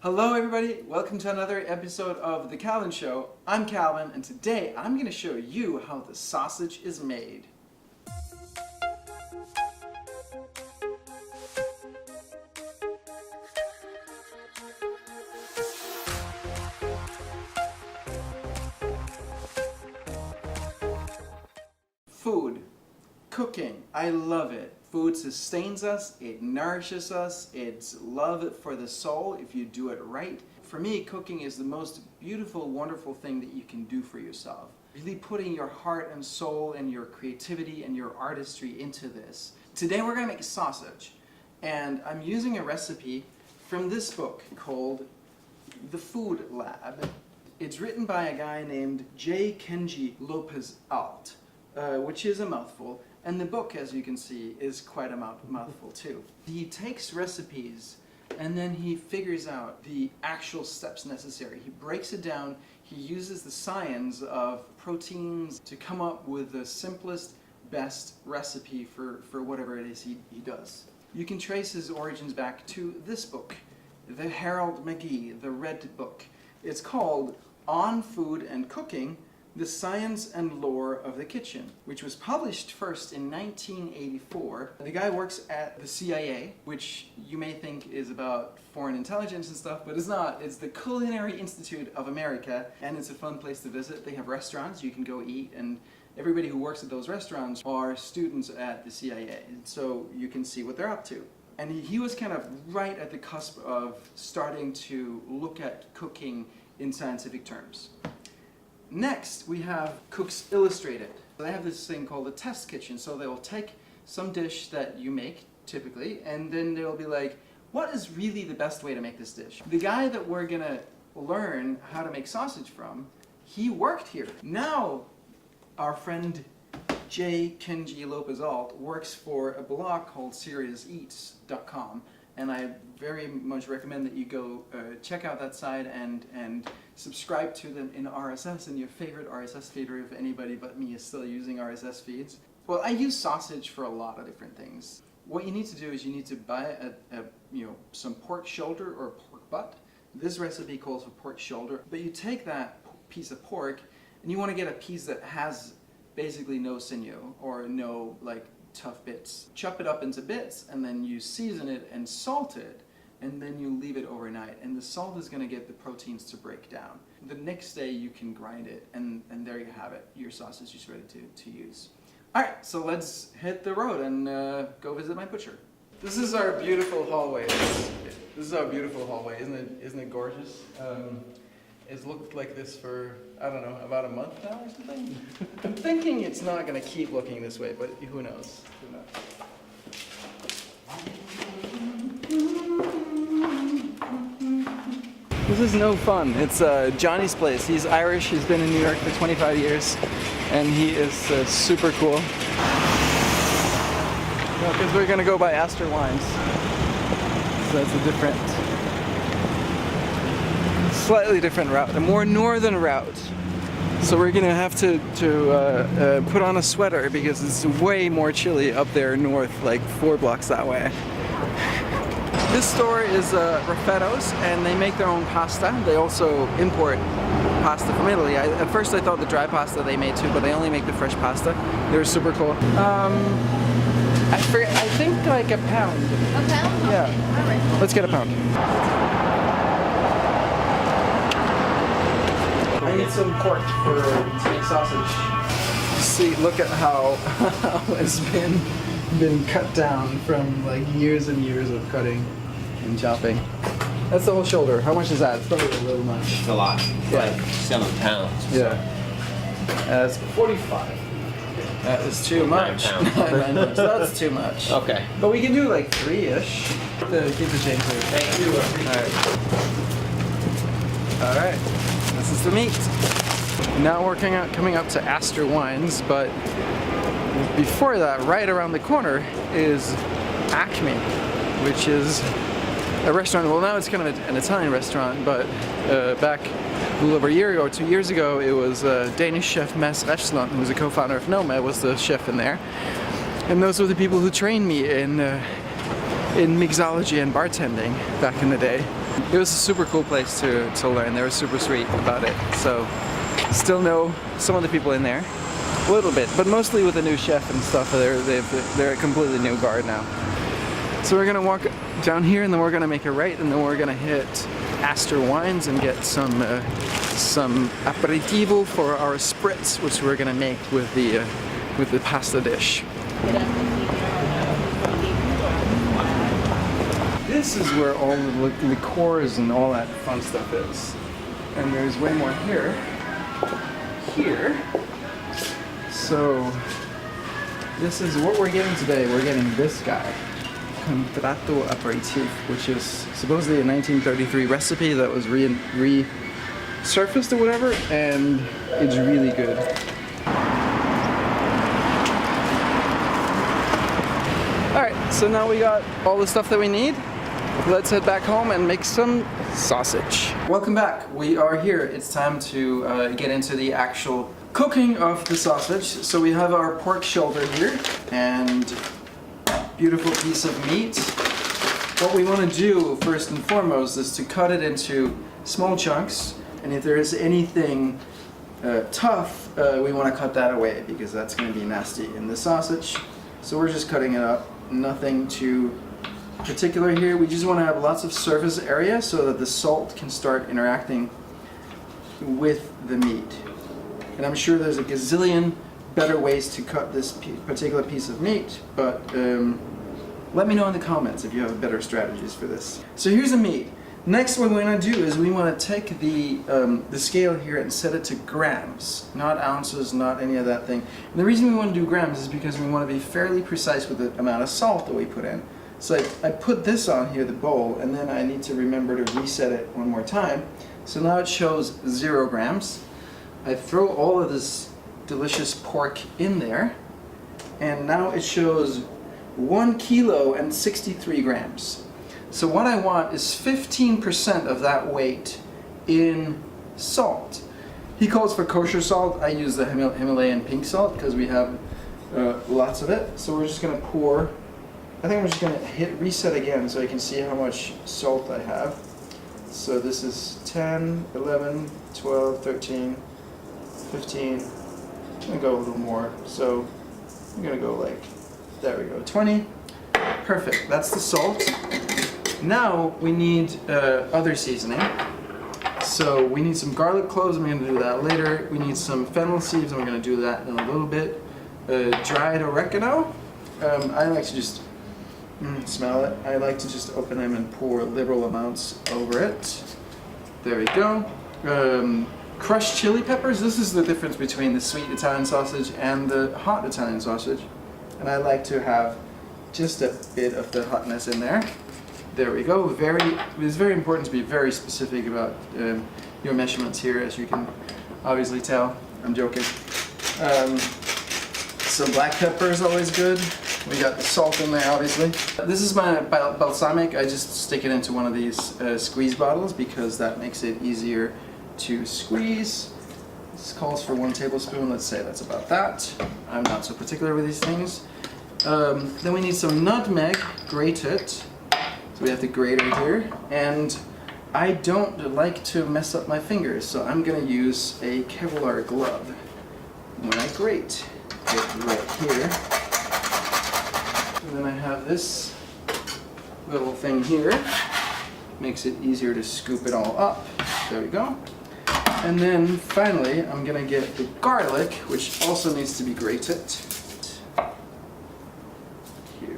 Hello everybody, welcome to another episode of The Calvin Show. I'm Calvin, and today I'm going to show you how the sausage is made. Food. Cooking. I love it. Food sustains us, it nourishes us, it's love for the soul if you do it right. For me, cooking is the most beautiful, wonderful thing that you can do for yourself. Really putting your heart and soul and your creativity and your artistry into this. Today we're going to make sausage, and I'm using a recipe from this book called The Food Lab. It's written by a guy named J. Kenji Lopez Alt, which is a mouthful. And the book, as you can see, is quite a mouthful too. He takes recipes and then he figures out the actual steps necessary. He breaks it down, he uses the science of proteins to come up with the simplest, best recipe for whatever it is he does. You can trace his origins back to this book, the Harold McGee, the Red Book. It's called On Food and Cooking, The Science and Lore of the Kitchen, which was published first in 1984. The guy works at the CIA, which you may think is about foreign intelligence and stuff, but it's not. It's the Culinary Institute of America, and it's a fun place to visit. They have restaurants you can go eat, and everybody who works at those restaurants are students at the CIA, so you can see what they're up to. And he was kind of right at the cusp of starting to look at cooking in scientific terms. Next, we have Cooks Illustrated. They have this thing called a test kitchen, so they will take some dish that you make, typically, and then they'll be like, what is really the best way to make this dish? The guy that we're gonna learn how to make sausage from, he worked here. Now, our friend J. Kenji Lopez Alt works for a blog called SeriousEats.com, and I very much recommend that you go check out that site and subscribe to them in RSS, and your favorite RSS feeder, if anybody but me is still using RSS feeds. Well, I use sausage for a lot of different things. What you need to do is you need to buy some pork shoulder or pork butt. This recipe calls for pork shoulder, but you take that piece of pork and you want to get a piece that has basically no sinew or no tough bits. Chop it up into bits, and then you season it and salt it, and then you leave it overnight, and the salt is going to get the proteins to break down. The next day you can grind it, and there you have it. Your sausage is ready to use. Alright, so let's hit the road and go visit my butcher. This is our beautiful hallway. This is our beautiful hallway, isn't it gorgeous? It's looked like this for, I don't know, about a month now or something? I'm thinking it's not going to keep looking this way, but who knows? Who knows? This is no fun. It's Johnny's place. He's Irish, he's been in New York for 25 years, and he is super cool. Because we're going to go by Astor Wines. So that's a slightly different route, a more northern route. So we're gonna have to put on a sweater because it's way more chilly up there north, like 4 blocks that way. This store is Raffetto's, and they make their own pasta. They also import pasta from Italy. At first I thought the dry pasta they made too, but they only make the fresh pasta. They're super cool. I think like a pound. A pound? Okay. Yeah. All right. Let's get a pound. I need some pork to make sausage. See, look at how it's been cut down from like years and years of cutting and chopping. That's the whole shoulder. How much is that? It's probably a little much. It's a lot. It's like 7 pounds. Yeah. That's 45. That is too much. 9 pounds. That's too much. Okay. But we can do like 3-ish. Keep the change here. Thank you. All right. This is the meat. Now we're coming up to Astor Wines, but before that, right around the corner, is Acme, which is a restaurant. Well, now it's kind of an Italian restaurant, but back a little over a year ago, 2 years ago, it was Danish chef Mads Refsland, who was a co-founder of Noma, was the chef in there. And those were the people who trained me in mixology and bartending back in the day. It was a super cool place to learn. They were super sweet about it. So still know some of the people in there, a little bit, but mostly with the new chef and stuff. They're a completely new guard now. So we're gonna walk down here, and then we're gonna make a right, and then we're gonna hit Astor Wines and get some aperitivo for our spritz, which we're gonna make with the pasta dish. This is where all the liqueurs and all that fun stuff is. And there's way more here. So this is what we're getting today. We're getting this guy, Contratto Aperitif, which is supposedly a 1933 recipe that was resurfaced or whatever, and it's really good. Alright, so now we got all the stuff that we need. Let's head back home and make some sausage. Welcome back. We are here. It's time to get into the actual cooking of the sausage. So we have our pork shoulder here and beautiful piece of meat. What we want to do first and foremost is to cut it into small chunks, and if there is anything tough, we want to cut that away because that's going to be nasty in the sausage. So we're just cutting it up. Nothing too particular here. We just want to have lots of surface area so that the salt can start interacting with the meat. And I'm sure there's a gazillion better ways to cut this particular piece of meat, but let me know in the comments if you have better strategies for this. So here's the meat. Next, what we want to do is we want to take the scale here and set it to grams, not ounces, not any of that thing. And the reason we want to do grams is because we want to be fairly precise with the amount of salt that we put in. So I put this on here, the bowl, and then I need to remember to reset it one more time. So now it shows 0 grams. I throw all of this delicious pork in there, and now it shows 1 kilo and 63 grams. So what I want is 15% of that weight in salt. He calls for kosher salt. I use the Himalayan pink salt because we have lots of it. So we're just going to pour. I think I'm just going to hit reset again so I can see how much salt I have. So this is 10, 11, 12, 13, 15. I'm going to go a little more. So I'm going to go like, there we go, 20. Perfect. That's the salt. Now we need other seasoning. So we need some garlic cloves. I'm going to do that later. We need some fennel seeds, and we're going to do that in a little bit. Dried oregano. I like to just smell it. I like to just open them and pour liberal amounts over it. There we go. Crushed chili peppers. This is the difference between the sweet Italian sausage and the hot Italian sausage. And I like to have just a bit of the hotness in there. There we go. It's very important to be very specific about your measurements here, as you can obviously tell. I'm joking. So black pepper is always good. We got the salt in there, obviously. This is my balsamic. I just stick it into one of these squeeze bottles because that makes it easier to squeeze. This calls for 1 tablespoon. Let's say that's about that. I'm not so particular with these things. Then we need some nutmeg, grated. So we have the grater here. And I don't like to mess up my fingers, so I'm going to use a Kevlar glove when I grate it right here. And then I have this little thing here. Makes it easier to scoop it all up. There we go. And then finally, I'm gonna get the garlic, which also needs to be grated. Here.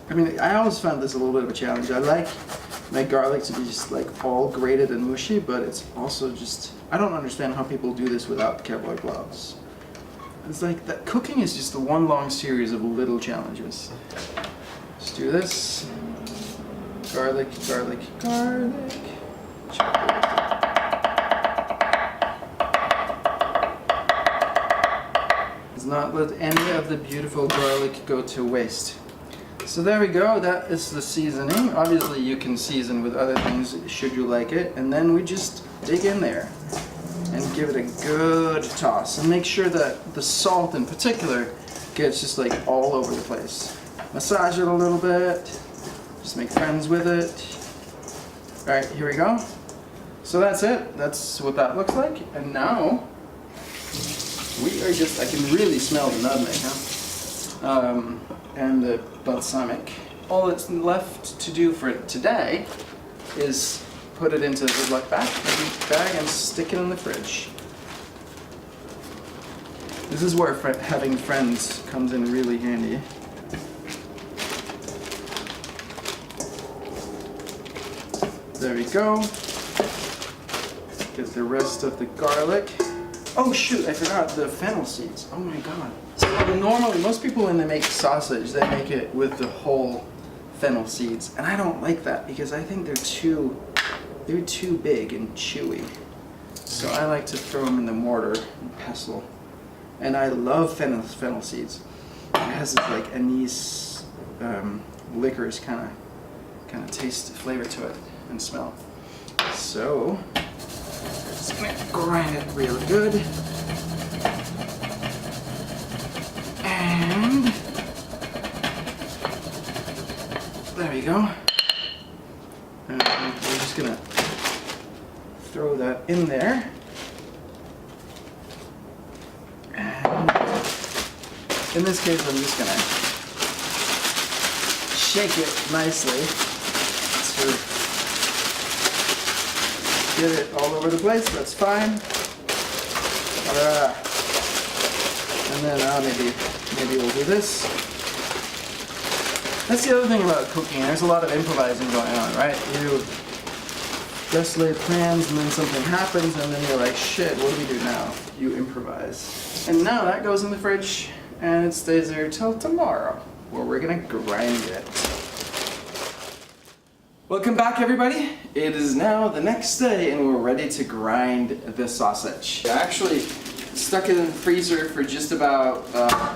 I mean, I always found this a little bit of a challenge. I like my garlic to be just like all grated and mushy, but it's also just, I don't understand how people do this without Kevlar gloves. It's like that cooking is just one long series of little challenges. Let's do this. Garlic, garlic, garlic. Let's not let any of the beautiful garlic go to waste. So there we go, that is the seasoning. Obviously you can season with other things should you like it. And then we just dig in there and give it a good toss. And make sure that the salt in particular gets just like all over the place. massage it a little bit, just make friends with it. All right, here we go. So that's it. That's what that looks like. And now we are just, I can really smell the nutmeg, huh? And the balsamic. All that's left to do for today is put it into a Ziploc bag and stick it in the fridge. This is where having friends comes in really handy. There we go. Get the rest of the garlic. Oh shoot, I forgot the fennel seeds. Oh my god. So normally, most people when they make sausage, they make it with the whole fennel seeds. And I don't like that because I think they're too big and chewy. So I like to throw them in the mortar and pestle. And I love fennel seeds. It has this like anise licorice kind of taste, flavor to it and smell. So just gonna grind it real good. And there we go. And we're just gonna throw that in there. And in this case, I'm just gonna shake it nicely to get it all over the place. That's fine. And then maybe we'll do this. That's the other thing about cooking. There's a lot of improvising going on, right? You just lay plans and then something happens and then you're like, shit, what do we do now? You improvise. And now that goes in the fridge and it stays there till tomorrow, where we're gonna grind it. Welcome back, everybody. It is now the next day and we're ready to grind the sausage. I actually stuck it in the freezer for just about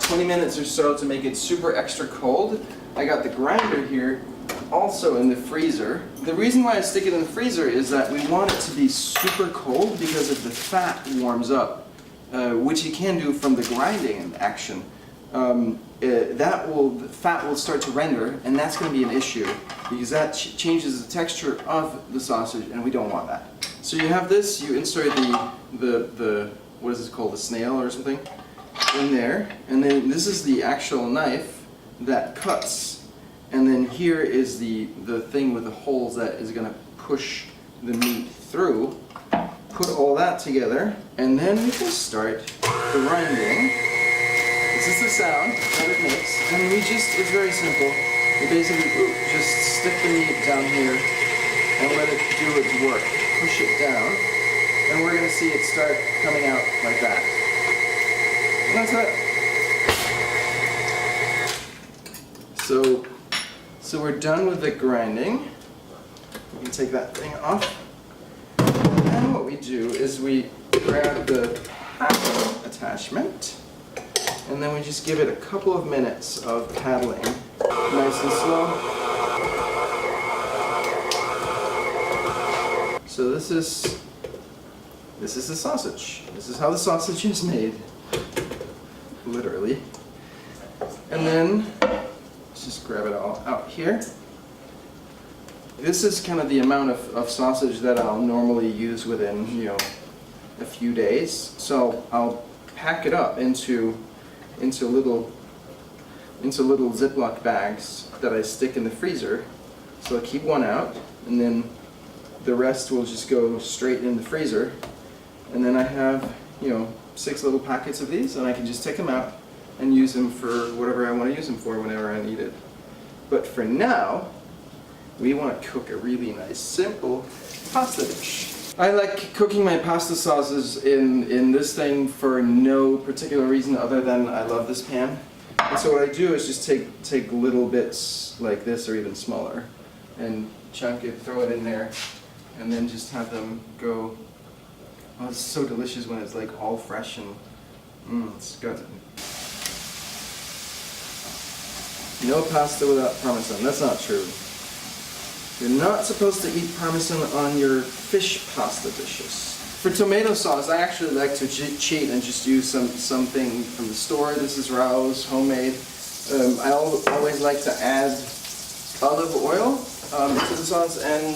20 minutes or so to make it super extra cold. I got the grinder here also in the freezer. The reason why I stick it in the freezer is that we want it to be super cold because if the fat warms up, which you can do from the grinding action, the fat will start to render, and that's going to be an issue because that changes the texture of the sausage, and we don't want that. So you have this, you insert the what is this called, the snail or something, in there, and then this is the actual knife that cuts, and then here is the thing with the holes that is going to push the meat through. Put all that together, and then we can start grinding. This is the sound that it makes, and it's very simple. We basically just stick the meat down here and let it do its work. Push it down, and we're gonna see it start coming out like that. And that's it. So we're done with the grinding. We can take that thing off. And what we do is we grab the paddle attachment, and then we just give it a couple of minutes of paddling, nice and slow. So this is the sausage. This is how the sausage is made, literally. And then let's just grab it all out here. This is kind of the amount of sausage that I'll normally use within, a few days. So I'll pack it up into little Ziploc bags that I stick in the freezer. So I'll keep one out, and then the rest will just go straight in the freezer. And then I have, 6 little packets of these, and I can just take them out and use them for whatever I want to use them for whenever I need it. But for now, we want to cook a really nice, simple pasta dish. I like cooking my pasta sauces in this thing for no particular reason other than I love this pan. And so what I do is just take little bits like this or even smaller and chunk it, throw it in there, and then just have them go. Oh, it's so delicious when it's like all fresh and it's good. No pasta without Parmesan. That's not true. You're not supposed to eat Parmesan on your fish pasta dishes. For tomato sauce, I actually like to cheat and just use something from the store. This is Rao's homemade. always like to add olive oil to the sauce, and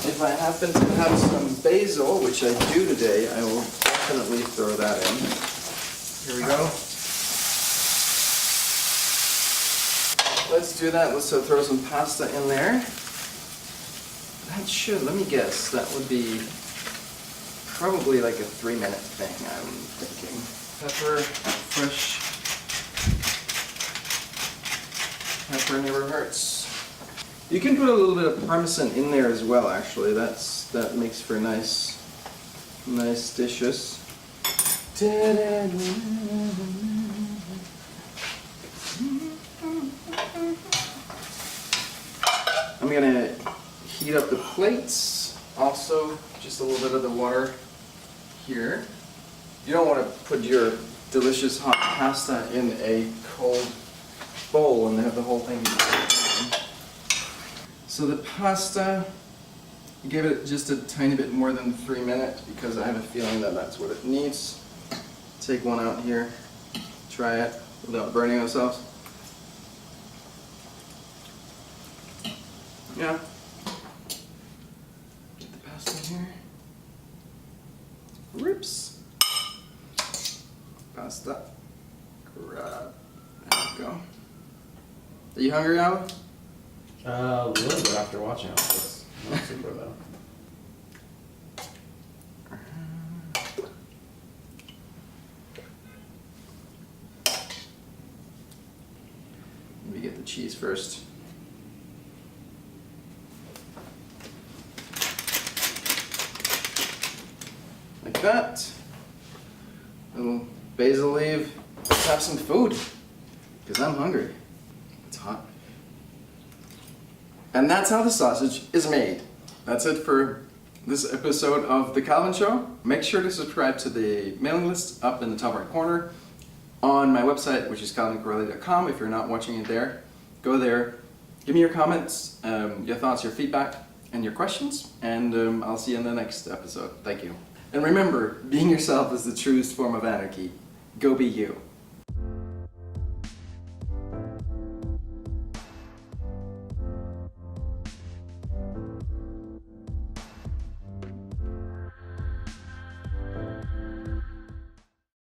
if I happen to have some basil, which I do today, I will definitely throw that in. Here we go. Let's do that. Let's throw some pasta in there. That should, let me guess, that would be probably like a 3-minute thing, I'm thinking. Pepper, fresh pepper never hurts. You can put a little bit of Parmesan in there as well, actually. That makes for nice dishes. I'm gonna heat up the plates. Also, just a little bit of the water here. You don't want to put your delicious hot pasta in a cold bowl and have the whole thing. So the pasta, I gave it just a tiny bit more than 3 minutes because I have a feeling that that's what it needs. Take one out here, try it without burning ourselves. Yeah. Get the pasta in here. Rips. Pasta. Grab. There we go. Are you hungry, Alan? A little bit after watching all this. Not super though. Let me get the cheese first. Like that. A little basil leaf. Let's have some food. Because I'm hungry. It's hot. And that's how the sausage is made. That's it for this episode of The Calvin Show. Make sure to subscribe to the mailing list up in the top right corner on my website, which is calvincorelli.com. If you're not watching it there, go there. Give me your comments, your thoughts, your feedback, and your questions, and I'll see you in the next episode. Thank you. And remember, being yourself is the truest form of anarchy. Go be you.